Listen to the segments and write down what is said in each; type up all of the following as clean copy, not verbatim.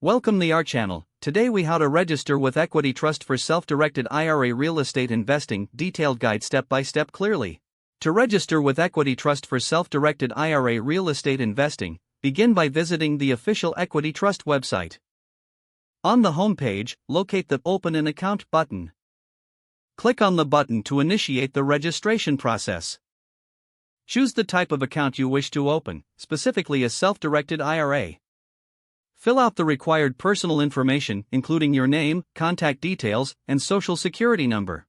Welcome to our channel. Today we how to register with EquityTrust for self-directed IRA real estate investing, detailed guide step by step clearly. To register with EquityTrust for self-directed IRA real estate investing, begin by visiting the official EquityTrust website. On the home page, locate the Open an Account button. Click on the button to initiate the registration process. Choose the type of account you wish to open, specifically a self-directed IRA. Fill out the required personal information, including your name, contact details, and social security number.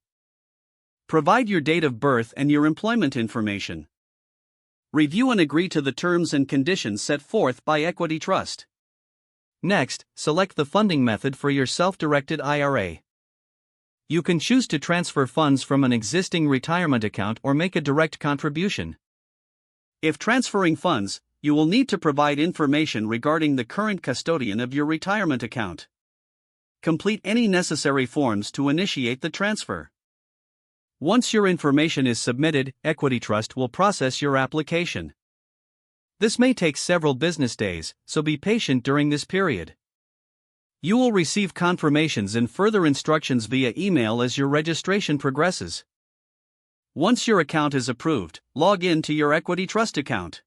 Provide your date of birth and your employment information. Review and agree to the terms and conditions set forth by EquityTrust. Next, select the funding method for your self-directed IRA. You can choose to transfer funds from an existing retirement account or make a direct contribution. If transferring funds, you will need to provide information regarding the current custodian of your retirement account. Complete any necessary forms to initiate the transfer. Once your information is submitted, EquityTrust will process your application. This may take several business days, so be patient during this period. You will receive confirmations and further instructions via email as your registration progresses. Once your account is approved, log in to your EquityTrust account.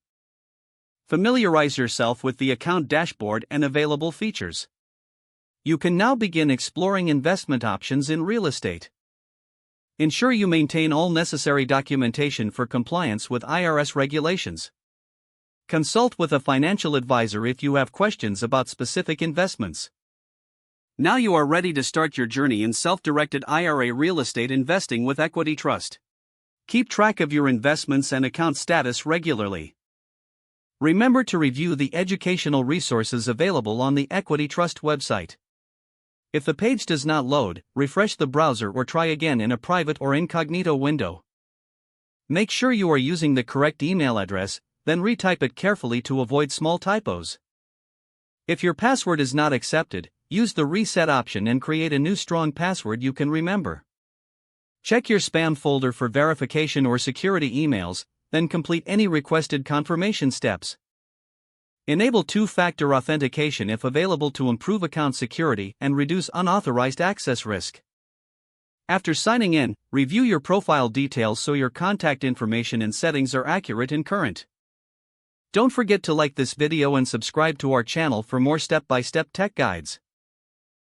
Familiarize yourself with the account dashboard and available features. You can now begin exploring investment options in real estate. Ensure you maintain all necessary documentation for compliance with IRS regulations. Consult with a financial advisor if you have questions about specific investments. Now you are ready to start your journey in self-directed IRA real estate investing with EquityTrust. Keep track of your investments and account status regularly. Remember to review the educational resources available on the EquityTrust website. If the page does not load, refresh the browser or try again in a private or incognito window. Make sure you are using the correct email address, then retype it carefully to avoid small typos. If your password is not accepted, use the reset option and create a new strong password you can remember. Check your spam folder for verification or security emails, then complete any requested confirmation steps. Enable two-factor authentication if available to improve account security and reduce unauthorized access risk. After signing in, review your profile details so your contact information and settings are accurate and current. Don't forget to like this video and subscribe to our channel for more step-by-step tech guides.